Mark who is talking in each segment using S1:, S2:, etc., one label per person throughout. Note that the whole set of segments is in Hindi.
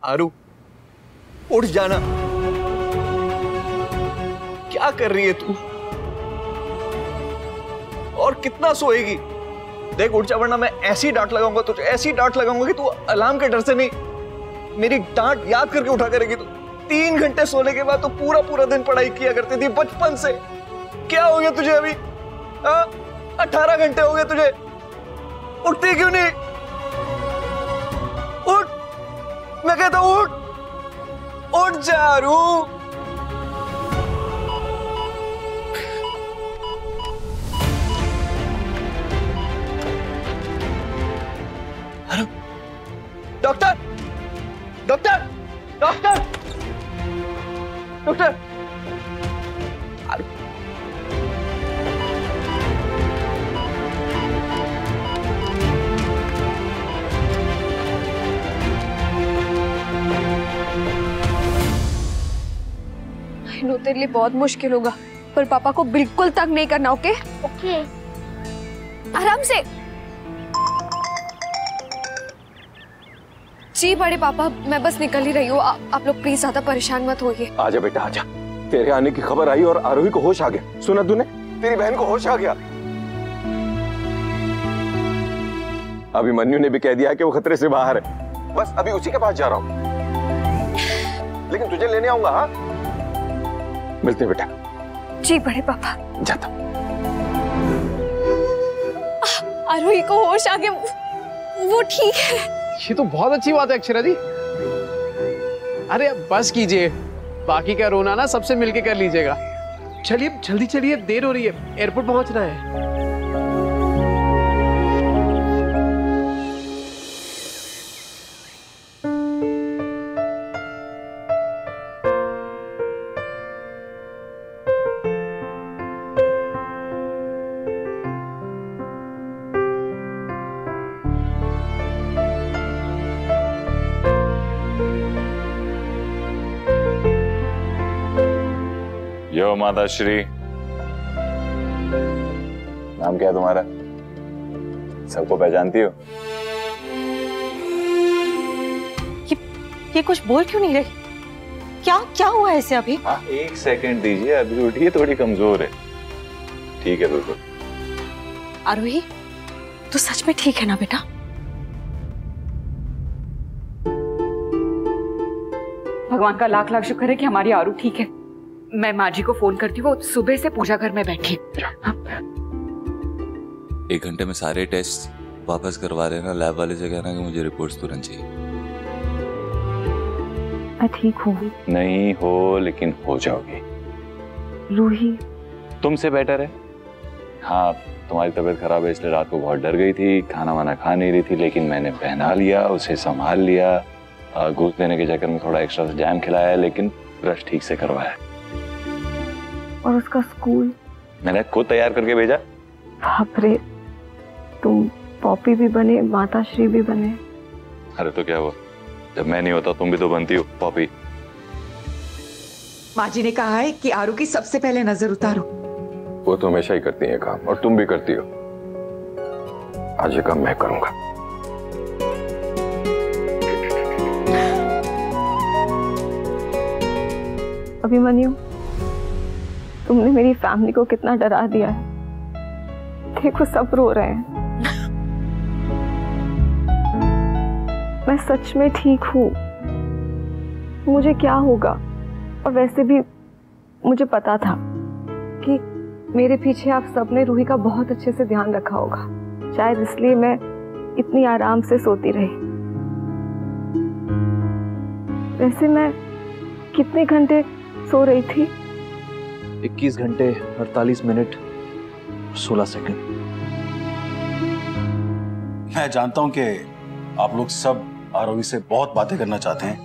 S1: आरू, उठ जाना। क्या कर रही है तू? और कितना सोएगी? देख उठ जा, वरना मैं ऐसी डांट लगाऊंगा तुझे, ऐसी डांट लगाऊंगा कि तू अलार्म के डर से नहीं, मेरी डांट याद करके उठा करेगी तू। 3 घंटे सोने के बाद तो पूरा पूरा दिन पढ़ाई किया करती थी बचपन से। क्या हो गया तुझे अभी? 18 घंटे हो गए तुझे, उठती क्यों नहीं? उठ, मैं कहता हूं उठ, उठ जा Aaru. Doctor, doctor, doctor, doctor.
S2: No तेरे लिए बहुत मुश्किल होगा, पर पापा को बिल्कुल तंग नहीं करना। Okay
S3: okay.
S2: आराम से। जी बड़े पापा, मैं बस निकल ही रही हूँ, आप लोग प्लीज ज्यादा परेशान मत होइए।
S4: आजा बेटा आजा, तेरे आने की खबर आई और आरोही को होश आ गया। सुना तूने? तेरी बहन को होश आ गया। अभिमन्यु ने भी कह दिया कि वो खतरे से बाहर है। बस अभी उसी के पास जा रहा हूँ, लेकिन तुझे लेने आऊंगा। हाँ, मिलते हैं बेटा।
S2: जी बड़े पापा।
S4: जाता।
S2: आरोही को होश आ गया, वो ठीक है।
S5: ये तो बहुत अच्छी बात है अक्षरा जी। अरे अब बस कीजिए, बाकी का रोना ना सबसे मिलके कर लीजिएगा। चलिए जल्दी चलिए, देर हो रही है, एयरपोर्ट पहुंचना है।
S4: यो माता श्री। नाम क्या है तुम्हारा? सबको पहचानती हो?
S6: ये कुछ बोल क्यों नहीं रही? क्या क्या हुआ ऐसे अभी?
S4: हाँ, 1 सेकंड दीजिए, अभी उठी, थोड़ी कमजोर है। ठीक है बिल्कुल।
S6: आरोही, तू सच में ठीक है ना बेटा?
S7: भगवान का लाख लाख शुक्र है कि हमारी आरू ठीक है। मैं माँ जी को फोन करती हूँ, वो सुबह से पूजा घर में बैठी।
S8: 1 घंटे में सारे टेस्ट वापस करवा लेना। लैब वाले से कहना कि मुझे रिपोर्ट्स तुरंत चाहिए।
S7: मैं ठीक हूँ।
S4: नहीं हो, लेकिन हो जाओगी।
S7: रूही
S4: तुमसे बेटर है। हाँ, तुम्हारी तबीयत खराब है इसलिए रात को बहुत डर गई थी, खाना वाना खा नहीं रही थी, लेकिन मैंने पहना लिया, उसे संभाल लिया। घूस देने के चक्कर में थोड़ा एक्स्ट्रा जैम खिलाया, लेकिन ब्रश ठीक से करवाया।
S7: और उसका स्कूल
S4: मैंने खुद तैयार करके भेजा।
S7: बाप रे, तुम पॉपी भी बने, माता श्री भी बने।
S4: अरे तो क्या हुआ, जब मैं नहीं होता तुम भी तो बनती हो पॉपी।
S9: माँ जी ने कहा है कि आरू की सबसे पहले नजर उतारो।
S4: वो तो हमेशा ही करती है काम, और तुम भी करती हो। आज ये काम मैं करूंगा।
S7: अभिमन्यु, तुमने मेरी फैमिली को कितना डरा दिया है। देखो सब रो रहे हैं। मैं सच में ठीक हूँ। मुझे क्या होगा? और वैसे भी मुझे पता था कि मेरे पीछे आप सबने रूही का बहुत अच्छे से ध्यान रखा होगा। शायद इसलिए मैं इतनी आराम से सोती रही। वैसे मैं कितने घंटे सो रही थी?
S1: 21 घंटे 48 मिनट 16 सेकंड।
S10: मैं जानता हूं कि आप लोग सब आरोही से बहुत बातें करना चाहते हैं,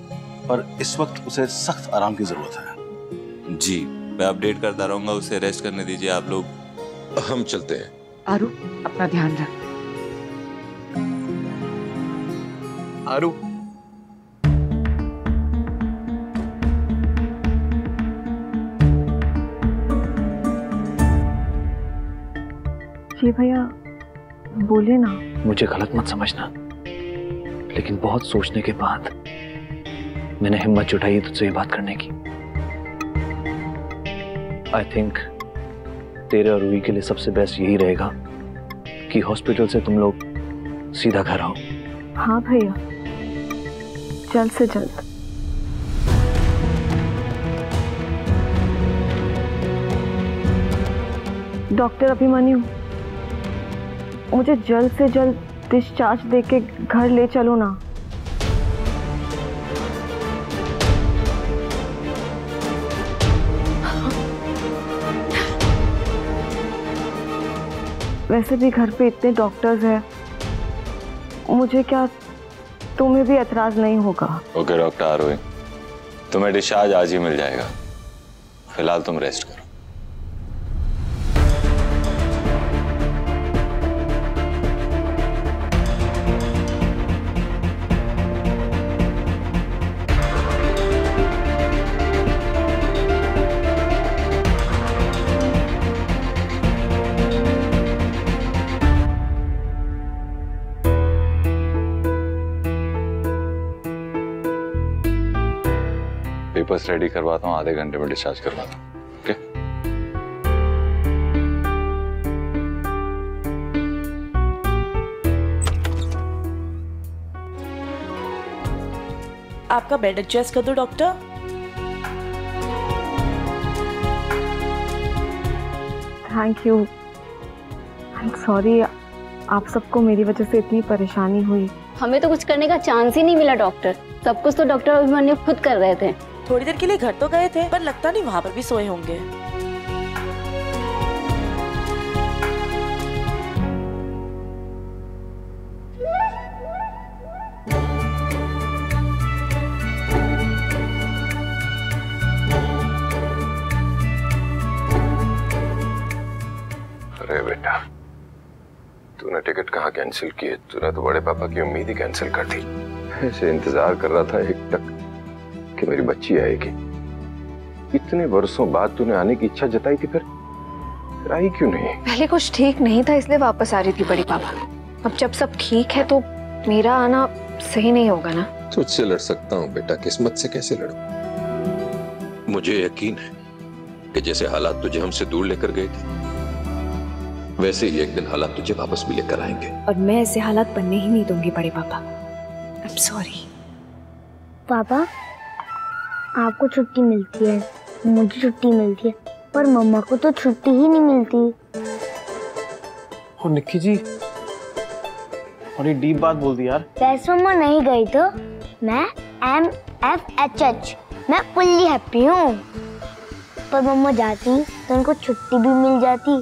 S10: पर इस वक्त उसे सख्त आराम की जरूरत है।
S8: जी, मैं अपडेट करता रहूंगा, उसे रेस्ट करने दीजिए आप लोग।
S4: हम चलते हैं।
S9: आरू, अपना ध्यान रख।
S1: आरू,
S7: जी भैया, बोलिए ना।
S1: मुझे गलत मत समझना, लेकिन बहुत सोचने के बाद मैंने हिम्मत जुटाई तुझसे ये बात करने की। आई थिंक तेरे और रूही के लिए सबसे बेस्ट यही रहेगा कि हॉस्पिटल से तुम लोग सीधा घर आओ।
S7: हाँ भैया, जल्द से जल्द। डॉक्टर अभिमन्यु, मुझे जल्द से जल्द डिस्चार्ज देके घर ले चलो ना। वैसे भी घर पे इतने डॉक्टर्स हैं, मुझे क्या तुम्हें भी एतराज नहीं होगा?
S4: ओके डॉक्टर आरोही, तुम्हें डिस्चार्ज आज ही मिल जाएगा। फिलहाल तुम रेस्ट करो। पेपर्स रेडी करवाता हूँ, आधे घंटे में डिस्चार्ज करवाता हूँ। ओके?
S3: आपका बेड एडजस्ट कर दो doctor.
S7: Thank you. I am sorry, आप सबको मेरी वजह से इतनी परेशानी हुई।
S11: हमें तो कुछ करने का चांस ही नहीं मिला डॉक्टर। सब कुछ तो डॉक्टर अभिमन्यु खुद कर रहे थे।
S3: थोड़ी देर के लिए घर तो गए थे, पर लगता नहीं वहाँ पर भी सोए होंगे।
S12: अरे बेटा, तूने टिकट कहाँ कैंसिल की है? तूने तो बड़े पापा की उम्मीद ही कैंसिल कर दी। ऐसे इंतजार कर रहा था एक तक कि मेरी बच्ची आएगी। इतने वर्षों बाद तूने आने की इच्छा जताई थी, फिर आई क्यों नहीं?
S2: पहले कुछ ठीक नहीं था इसलिए वापस आ रही थी बड़ी पापा। अब जब सब ठीक है तो मेरा आना सही नहीं होगा ना।
S12: तुझसे लड़ सकता हूँ बेटा, किस्मत से कैसे लड़ूं? मुझे यकीन है कि जैसे हालात तुझे हमसे दूर लेकर गए थे, वैसे ही एक दिन हालात तुझे वापस भी लेकर आएंगे।
S2: और मैं ऐसे हालात बनने ही नहीं दूंगी बड़े पापा। I am sorry.
S13: पापा, आपको छुट्टी मिलती है, मुझे छुट्टी मिलती है, पर मम्मा को तो छुट्टी ही नहीं मिलती।
S5: और निक्की जी, बड़ी डीप बात बोल दी यार।
S13: वैसे मम्मा नहीं गई तो मैं MFHH, मैं फुल्ली हैप्पी हूँ। पर मम्मा जाती तो उनको छुट्टी भी मिल जाती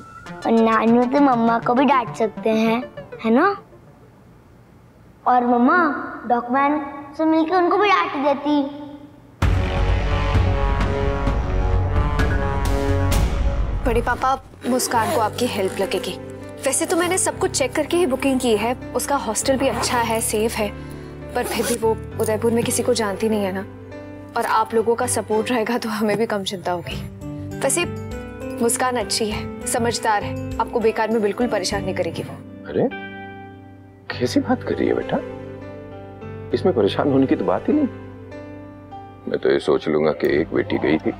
S13: और नानी तो मम्मा को भी डांट सकते हैं, है ना? और मम्मा डॉक्यूमेंट से मिलकर उनको भी डांट देती।
S2: बड़े पापा, मुस्कान को आपकी हेल्प लगेगी। वैसे तो मैंने सब कुछ चेक करके ही बुकिंग की है, उसका हॉस्टल भी अच्छा है, सेफ है, पर फिर भी वो उदयपुर में किसी को जानती नहीं है ना। और आप लोगों का सपोर्ट रहेगा तो हमें भी कम चिंता होगी। वैसे मुस्कान अच्छी है, समझदार है, आपको बेकार में बिल्कुल परेशान नहीं करेगी वो।
S12: अरे कैसी बात कर रही है बेटा? इसमें परेशान होने की तो बात ही नहीं। मैं तो ये सोच लूंगा कि एक बेटी गई थी,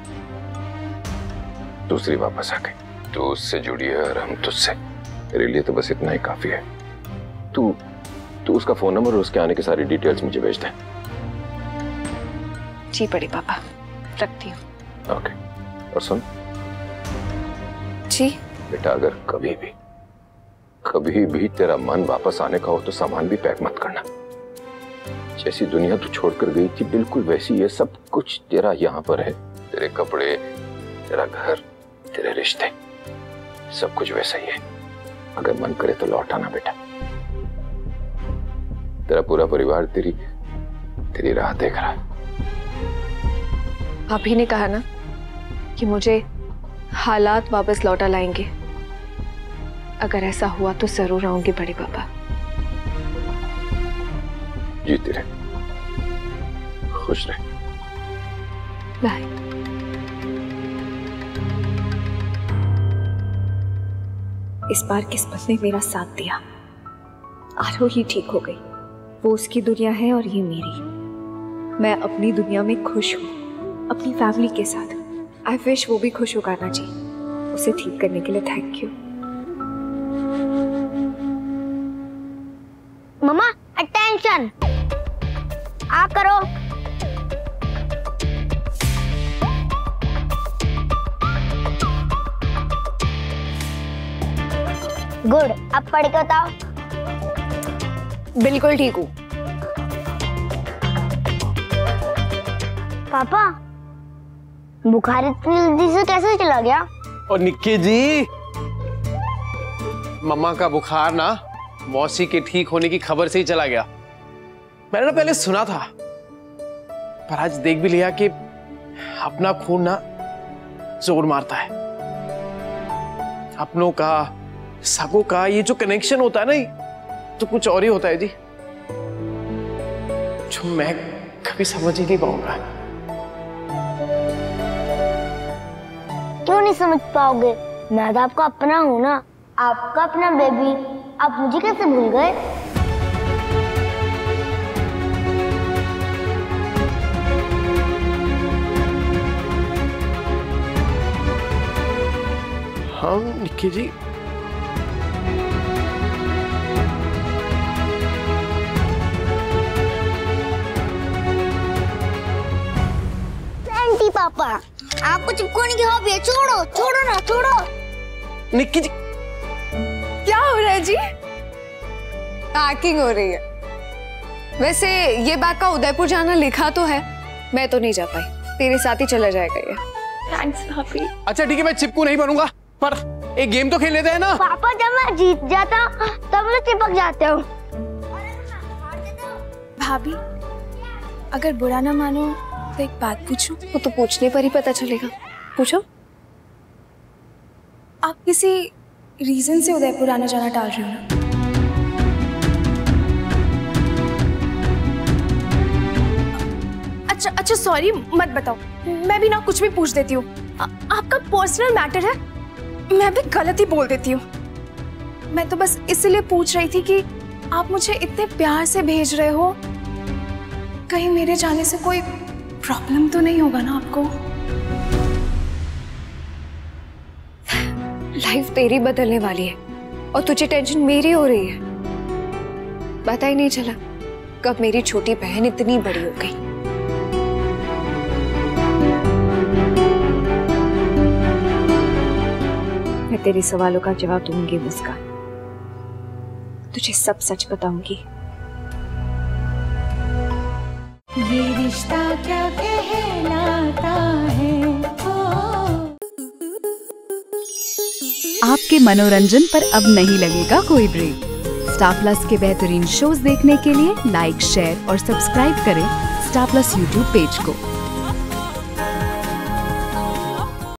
S12: दूसरी वापस आ गई। तू उससे जुड़ी है और हम तुझसे। तेरे लिए तो बस इतना ही काफी है। तू उसका फोन नंबर और उसके आने की सारी डिटेल्स मुझे भेज दे।
S2: जी बड़े पापा, रखती हूँ।
S12: ओके। और सुन
S2: जी
S12: बेटा, अगर कभी भी तेरा मन वापस आने का हो तो सामान भी पैक मत करना। जैसी दुनिया तू छोड़कर गई थी बिल्कुल वैसी ये सब कुछ तेरा यहाँ पर है। तेरे कपड़े, तेरा घर, तेरे रिश्ते, सब कुछ वैसा ही है। अगर मन करे तो लौट आना बेटा। तेरा पूरा परिवार तेरी राह देख रहा है।
S2: आप ही ने कहा ना कि मुझे हालात वापस लौटा लाएंगे। अगर ऐसा हुआ तो जरूर आऊंगी बड़े पापा।
S12: जीते रहे, खुश रहे।
S2: बाय। इस बार किस्मत ने मेरा साथ दिया। आरोही ठीक हो गई, वो उसकी दुनिया है और ये मेरी। मैं अपनी दुनिया में खुश हूँ, अपनी फैमिली के साथ। आई विश वो भी खुश हो कान्हा जी। उसे ठीक करने के लिए थैंक यू।
S13: मम्मा अटेंशन, आ करो। गुड, अब पढ़ के बताओ।
S2: बिल्कुल ठीक हूँ।
S13: पापा, बुखार इतनी जल्दी से कैसे चला गया?
S5: और निक्की जी, मम्मा का बुखार ना मौसी के ठीक होने की खबर से ही चला गया। मैंने ना पहले सुना था, पर आज देख भी लिया कि अपना खून ना जोर मारता है। अपनों का, सगों का ये जो कनेक्शन होता है ना, तो कुछ और ही होता है जी, जो मैं कभी समझ ही नहीं पाऊंगा।
S13: क्यों नहीं समझ पाओगे? मैं तो आपका अपना हूँ ना, आपका अपना बेबी। आप मुझे कैसे भूल गए?
S5: हाँ निक्की जी,
S13: आंटी पापा, आपको चिपकोने की हॉबी है। छोड़ो छोड़ो ना, छोड़ो।
S5: निक्की जी,
S2: क्या हो रहा है जी? पैकिंग हो रही है। वैसे ये बैग का उदयपुर जाना लिखा तो है, मैं तो नहीं जा पाई। तेरे साथ ही चला जाएगा ये। थैंक्स भाभी।
S5: अच्छा ठीक है, मैं चिपकू नहीं बनूंगा, पर एक गेम तो खेल लेते हैं ना।
S13: पापा, जब मैं जीत जाता तब मैं चिपक जाते हो।
S2: भाभी, अगर बुरा ना मानो तो एक बात पूछूं? वो तो पूछने पर ही पता चलेगा। पूछो।
S14: आप किसी रीजन से उदयपुर आना जाना टाल रहे हो ना? अच्छा सॉरी, मत बताओ। मैं भी ना कुछ भी पूछ देती हूँ। आपका पर्सनल मैटर है, मैं भी गलत ही बोल देती हूँ। मैं तो बस इसलिए पूछ रही थी कि आप मुझे इतने प्यार से भेज रहे हो, कहीं मेरे जाने से कोई प्रॉब्लम तो नहीं होगा ना आपको?
S2: लाइफ तेरी बदलने वाली है और तुझे टेंशन मेरी हो रही है। पता ही नहीं चला कब मेरी छोटी बहन इतनी बड़ी हो गई। मैं तेरे सवालों का जवाब दूंगी मुस्कान, तुझे सब सच बताऊंगी।
S15: ये रिश्ता क्या कहलाता है।
S16: आपके मनोरंजन पर अब नहीं लगेगा कोई ब्रेक। स्टार प्लस के बेहतरीन शोज देखने के लिए लाइक, शेयर और सब्सक्राइब करें स्टार प्लस यूट्यूब पेज को।